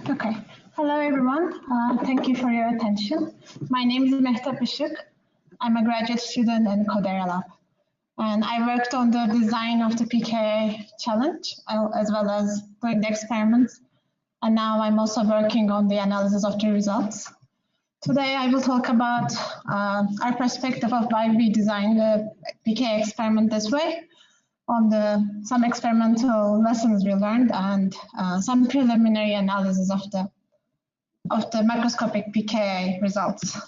Okay. Hello, everyone. Thank you for your attention. My name is Isik. I'm a graduate student in Codera Lab. And I worked on the design of the PK challenge, as well as doing the experiments. And now I'm also working on the analysis of the results. Today, I will talk about our perspective of why we designed the PK experiment this way, on some experimental lessons we learned, and some preliminary analysis of the macroscopic PK results.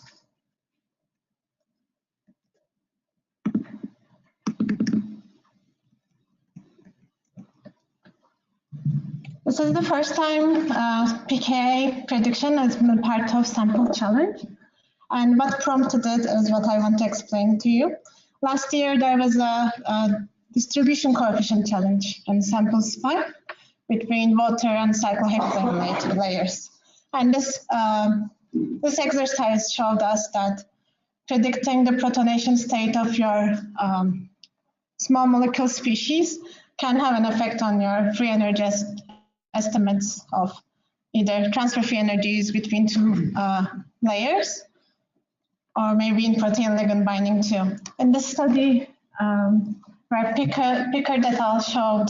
This is the first time PK prediction has been part of sample challenge. And what prompted it is what I want to explain to you. Last year, there was a distribution coefficient challenge in samples 5 between water and cyclohexagonate layers. And this exercise showed us that predicting the protonation state of your small molecule species can have an effect on your free energy estimates of either transfer free energies between two layers, or maybe in protein ligand binding too. In this study, where Pickard et al. Showed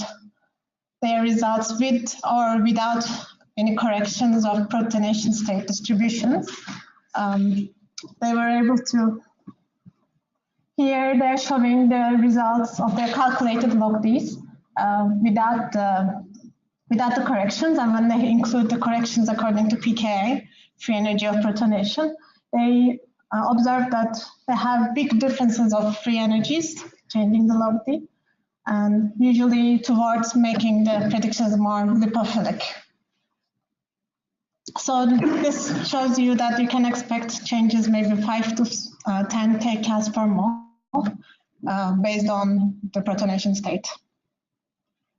their results with or without any corrections of protonation state distributions, they were able to, here they're showing the results of their calculated log Ds without the corrections, and when they include the corrections according to pKa, free energy of protonation, they observed that they have big differences of free energies, changing the log D, and usually towards making the predictions more lipophilic. So this shows you that you can expect changes maybe 5 to 10 kcals per mole based on the protonation state.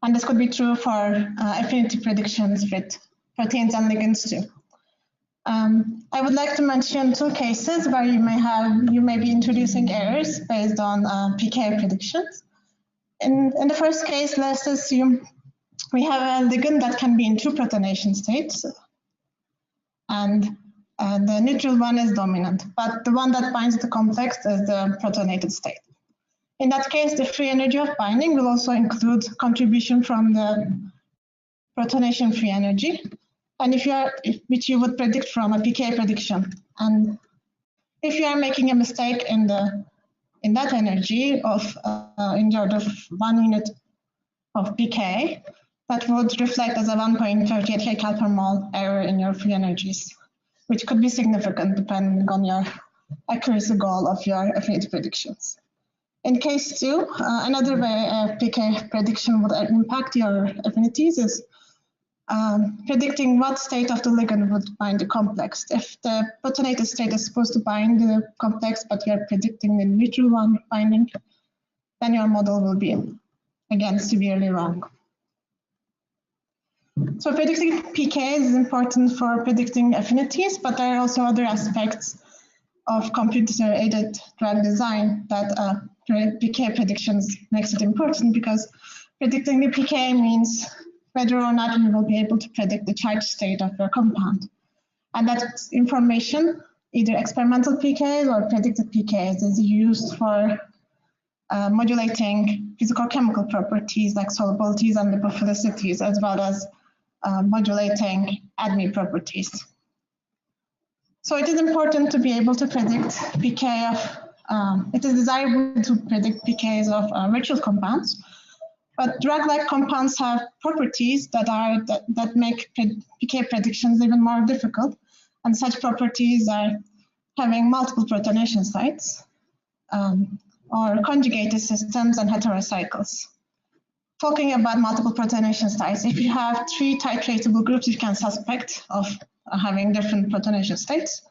And this could be true for affinity predictions with proteins and ligands too. I would like to mention 2 cases where you may be introducing errors based on PK predictions. In the first case, let's assume we have a ligand that can be in 2 protonation states, and the neutral one is dominant, but the one that binds the complex is the protonated state. In that case, the free energy of binding will also include contribution from the protonation free energy, and which you would predict from a PK prediction. And if you are making a mistake in that energy of in the order of 1 unit of PK, that would reflect as a 1.38 kcal per mole error in your free energies, which could be significant depending on your accuracy goal of your affinity predictions. In case 2, another way a PK prediction would impact your affinities is predicting what state of the ligand would bind the complex. If the protonated state is supposed to bind the complex, but you are predicting the neutral one binding, then your model will be, again, severely wrong. So predicting PK is important for predicting affinities, but there are also other aspects of computer-aided drug design that PK predictions makes it important, because predicting the PK means whether or not you will be able to predict the charge state of your compound. And that information, either experimental PKs or predicted PKs, is used for modulating physicochemical properties like solubilities and lipophilicities, as well as modulating ADME properties. So it is important to be able to predict PK of, it is desirable to predict PKs of virtual compounds, but drug-like compounds have properties that make PK predictions even more difficult, and such properties are having multiple protonation sites, or conjugated systems and heterocycles. Talking about multiple protonation sites, if you have 3 titratable groups, you can suspect of having different protonation states.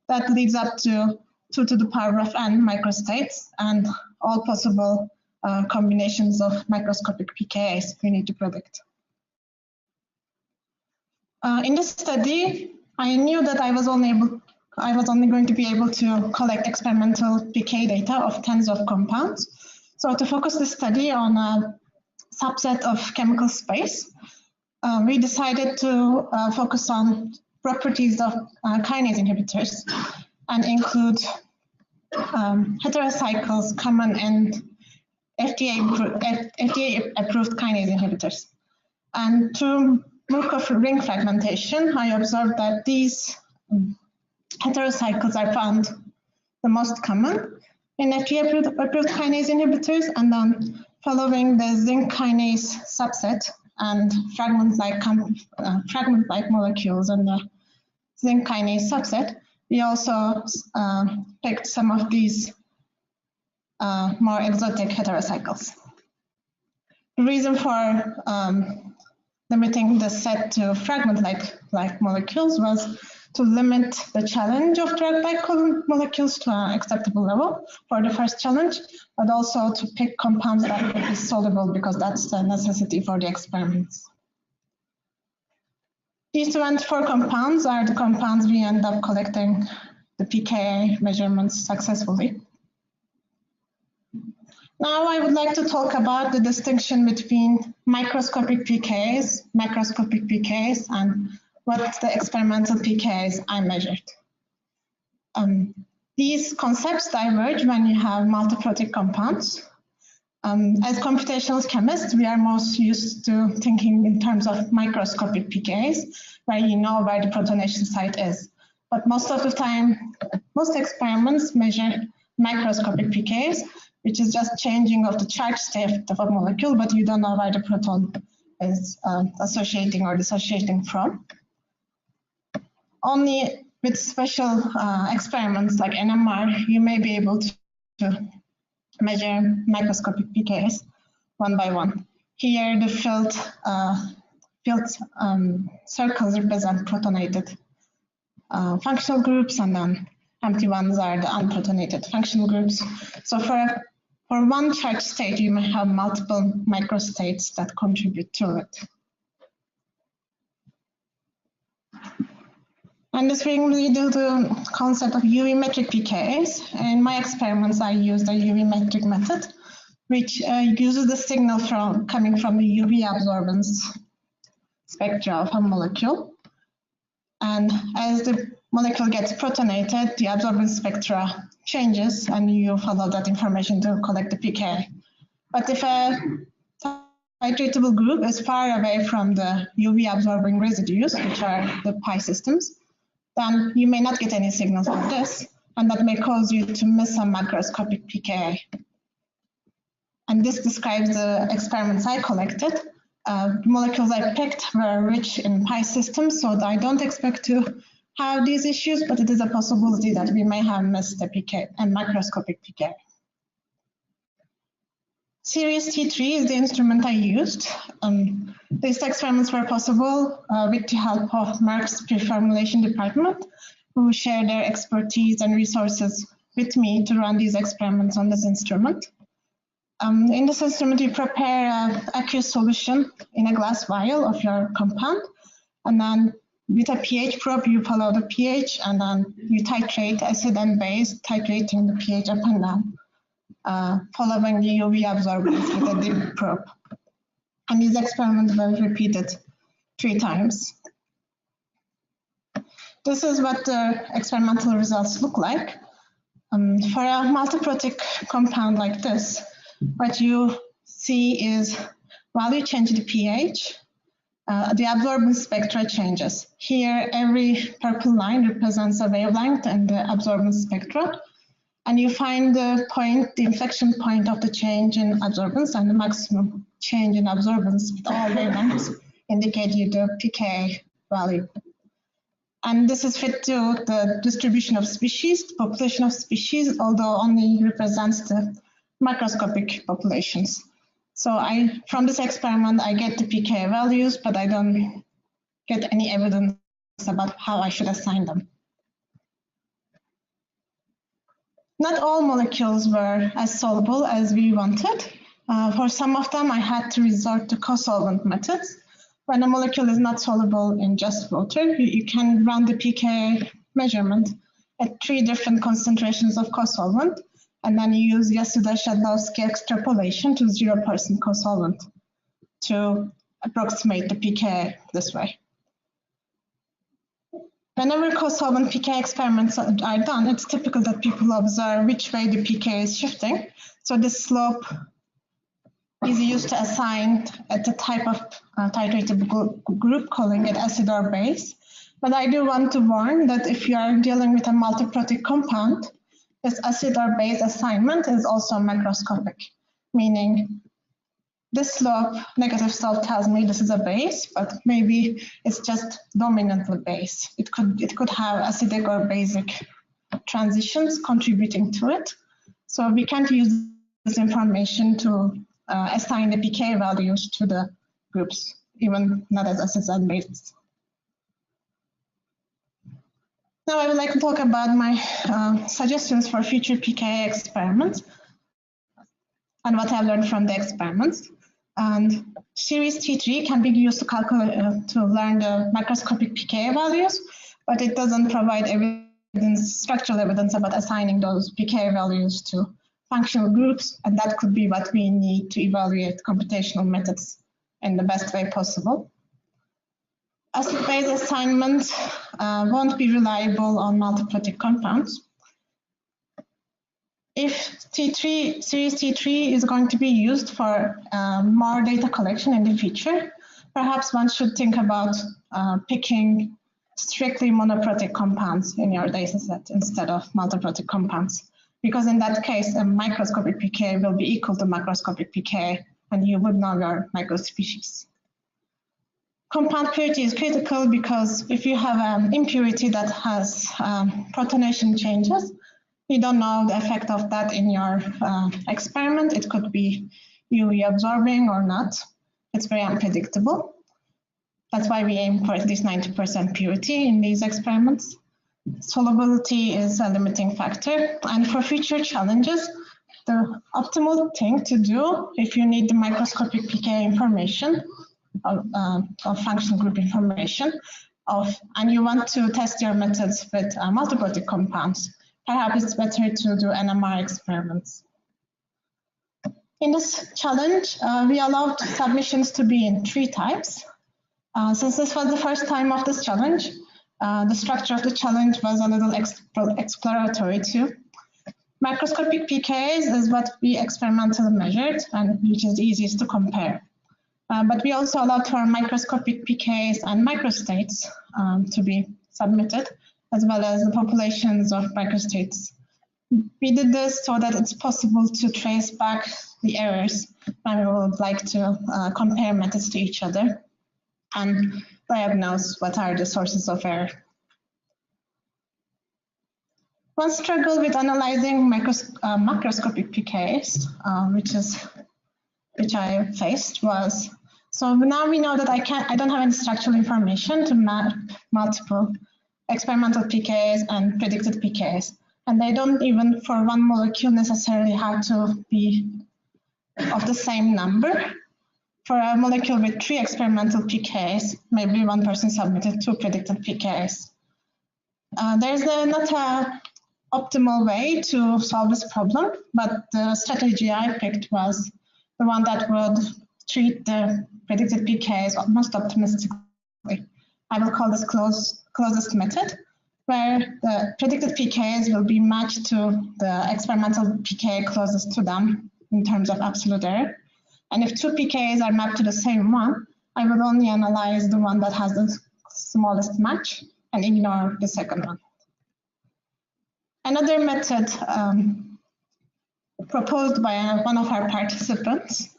That leads up to 2 to the power of n microstates, and all possible combinations of microscopic PKs we need to predict. In this study, I knew that I was only going to be able to collect experimental PK data of tens of compounds. So to focus the study on a subset of chemical space, we decided to focus on properties of kinase inhibitors and include heterocycles, common and FDA-approved kinase inhibitors. And through work of ring fragmentation, I observed that these heterocycles are found the most common in FDA-approved kinase inhibitors, and then following the zinc kinase subset and fragment-like molecules and the zinc kinase subset, we also picked some of these more exotic heterocycles. The reason for limiting the set to fragment-like molecules was to limit the challenge of drug-like molecules to an acceptable level for the first challenge, but also to pick compounds that would be soluble because that's the necessity for the experiments. These 24 compounds are the compounds we end up collecting the pKa measurements successfully. Now I would like to talk about the distinction between microscopic pKas, macroscopic pKas, and what the experimental pKas I measured. These concepts diverge when you have multiprotic compounds. As computational chemists, we are most used to thinking in terms of microscopic pKas, where you know where the protonation site is. But most of the time, most experiments measure macroscopic pKas, which is just changing of the charge state of a molecule, but you don't know where the proton is associating or dissociating from. Only with special experiments like NMR, you may be able to measure microscopic pKas one by one. Here, the filled circles represent protonated functional groups, and then empty ones are the unprotonated functional groups. So for one charge state, you may have multiple microstates that contribute to it. And this brings me to the concept of UV metric pKas. In my experiments, I used the UV metric method, which uses the signal coming from the UV absorbance spectra of a molecule. And as the molecule gets protonated, the absorbance spectra changes, and you follow that information to collect the pKa. But if a titratable group is far away from the UV absorbing residues, which are the pi systems, then you may not get any signals from this, and that may cause you to miss a macroscopic pKa. And this describes the experiments I collected. The molecules I picked were rich in pi systems, so I don't expect to have these issues, but it is a possibility that we may have missed the pKa and macroscopic pKa. Series T3 is the instrument I used. These experiments were possible with the help of Merck's pre-formulation department, who share their expertise and resources with me to run these experiments on this instrument. In this instrument, you prepare an aqueous solution in a glass vial of your compound, and then with a pH probe, you follow the pH, and then you titrate acid and base, titrating the pH up and down, following the UV absorbance with a dip probe. And these experiments were repeated 3 times. This is what the experimental results look like. For a multiprotic compound like this, what you see is while you change the pH, the absorbance spectra changes. Here, every purple line represents a wavelength in the absorbance spectra, and you find the inflection point of the change in absorbance, and the maximum change in absorbance with all wavelengths indicate you the pKa value. And this is fit to the distribution of species, the population of species, although only represents the macroscopic populations. So from this experiment, I get the pKa values, but I don't get any evidence about how I should assign them. Not all molecules were as soluble as we wanted. For some of them, I had to resort to co-solvent methods. When a molecule is not soluble in just water, you can run the pKa measurement at 3 different concentrations of co-solvent, and then you use Yasuda-Shadlowski extrapolation to 0% co-solvent to approximate the pK this way. Whenever co-solvent pK experiments are done, it's typical that people observe which way the pK is shifting. So this slope is used to assign the type of titrated group, calling it acid or base. But I do want to warn that if you are dealing with a multiprotic compound, this acid or base assignment is also macroscopic, meaning this slope, negative slope, tells me this is a base, but maybe it's just dominantly base. It could have acidic or basic transitions contributing to it. So we can't use this information to assign the pK values to the groups, even not as acids and bases. Now I would like to talk about my suggestions for future pK experiments and what I've learned from the experiments. And series T3 can be used to calculate to learn the macroscopic pK values, but it doesn't provide evidence, structural evidence about assigning those pK values to functional groups, and that could be what we need to evaluate computational methods in the best way possible. Acid-base assignment won't be reliable on multiprotic compounds. If series T3 is going to be used for more data collection in the future, perhaps one should think about picking strictly monoprotic compounds in your data set instead of multiprotic compounds, because in that case, a microscopic pK will be equal to macroscopic pK, and you would know your microspecies. Compound purity is critical because if you have an impurity that has protonation changes, you don't know the effect of that in your experiment. It could be UV absorbing or not. It's very unpredictable. That's why we aim for at least 90% purity in these experiments. Solubility is a limiting factor. And for future challenges, the optimal thing to do if you need the microscopic pK information of functional group information and you want to test your methods with multiprotic compounds, perhaps it's better to do NMR experiments. In this challenge, we allowed submissions to be in 3 types. Since this was the first time of this challenge, the structure of the challenge was a little exploratory too. Macroscopic PKs is what we experimentally measured and which is the easiest to compare. But we also allowed for microscopic PKs and microstates to be submitted, as well as the populations of microstates. We did this so that it's possible to trace back the errors when we would like to compare methods to each other and diagnose what are the sources of error. One struggle with analyzing macroscopic PKs, which I faced was, so now we know that I don't have any structural information to map multiple experimental PKs and predicted PKs. And they don't even for one molecule necessarily have to be of the same number. For a molecule with 3 experimental PKs, maybe one person submitted 2 predicted PKs. There's not an optimal way to solve this problem, but the strategy I picked was the one that would treat the predicted PKs most optimistically. I will call this closest method, where the predicted PKs will be matched to the experimental PK closest to them in terms of absolute error. And if 2 PKs are mapped to the same one, I will only analyze the one that has the smallest match and ignore the second one. Another method proposed by one of our participants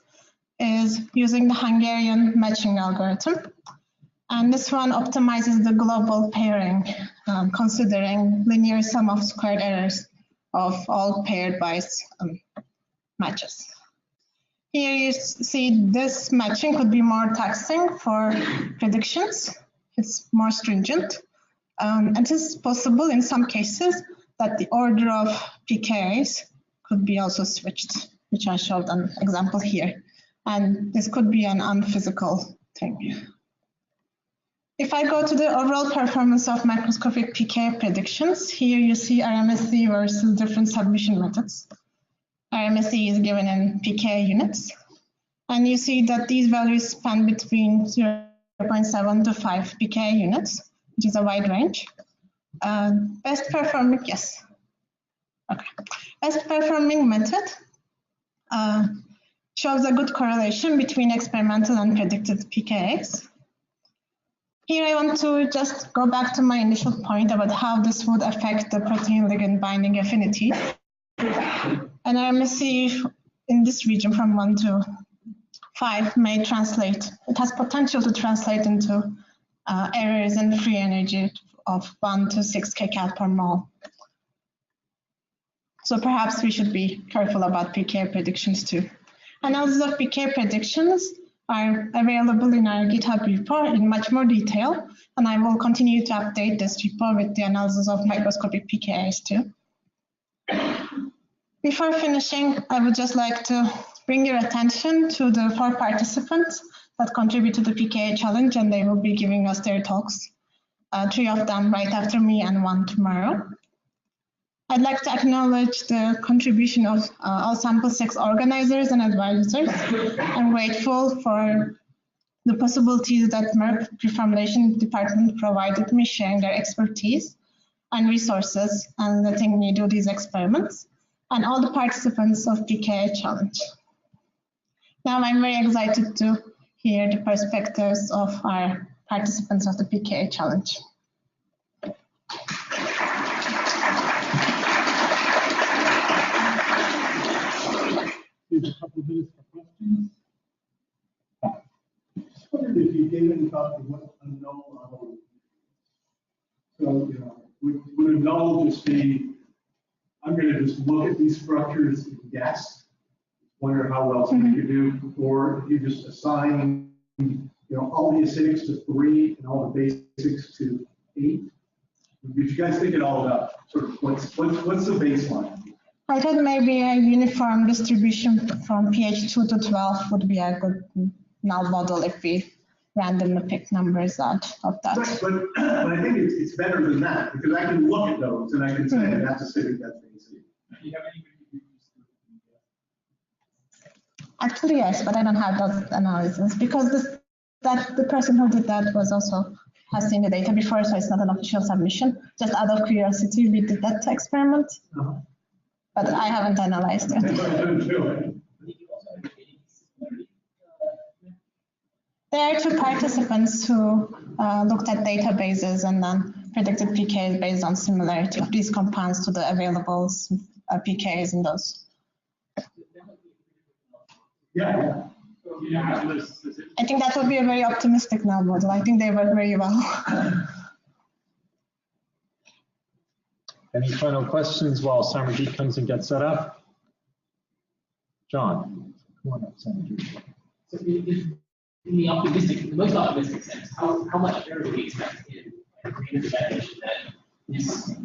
is using the Hungarian matching algorithm. And this one optimizes the global pairing, considering linear sum of squared errors of all paired wise matches. Here you see this matching could be more taxing for predictions. It's more stringent. And it is possible in some cases that the order of PKs could be also switched, which I showed an example here. And this could be an unphysical thing. If I go to the overall performance of macroscopic PK predictions, here you see RMSE versus different submission methods. RMSE is given in PK units. And you see that these values span between 0.7 to 5 pKa units, which is a wide range. Best performing, yes. Okay. Best performing method shows a good correlation between experimental and predicted pKa's. Here I want to just go back to my initial point about how this would affect the protein ligand binding affinity. And RMSE in this region from 1 to 5 may translate, it has potential to translate into errors in free energy of 1 to 6 kcal per mole. So perhaps we should be careful about pKa predictions too. Analysis of pKa predictions are available in our GitHub repo in much more detail, and I will continue to update this repo with the analysis of microscopic pKa's too. Before finishing, I would just like to bring your attention to the 4 participants that contribute to the pKa challenge, and they will be giving us their talks. 3 of them right after me and 1 tomorrow. I'd like to acknowledge the contribution of all sample 6 organizers and advisors. I'm grateful for the possibilities that Merck Reformulation Department provided me, sharing their expertise and resources and letting me do these experiments, and all the participants of pKa Challenge. Now I'm very excited to hear the perspectives of our participants of the pKa Challenge. Here's a couple of minutes for questions. Just wondered if you gave any thought to what a null model is. So, you know, would a null just be, I'm going to just look at these structures and guess, wonder how well somebody could do, or if you just assign, you know, all the acidics to 3 and all the basics to 8? Did you guys think it all about sort of what's the baseline? I thought maybe a uniform distribution from pH 2 to 12 would be a good null model if we randomly pick numbers out of that. Right, but I think it's better than that, because I can look at those and I can say that's acidic, that's basic. Do you have any? Actually, yes, but I don't have those analyses because the person who did that was also has seen the data before, so it's not an official submission. Just out of curiosity, we did that experiment. But I haven't analyzed it. There are 2 participants who looked at databases and then predicted pKa based on similarity of these compounds to the available pKa's in those. Yeah. I think that would be a very optimistic null model. I think they work very well. Any final questions while Samarjeet comes and gets set up? John, come on up, Samarjeet. So in the most optimistic sense, how much error do we expect in the definition that is,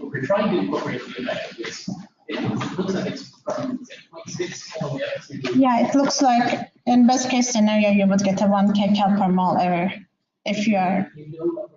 we're trying to incorporate the effect of this? It looks like it's from 0.6 all the way up to. Yeah, it looks like in best case scenario, you would get a 1 kcal per mole error if you are. You know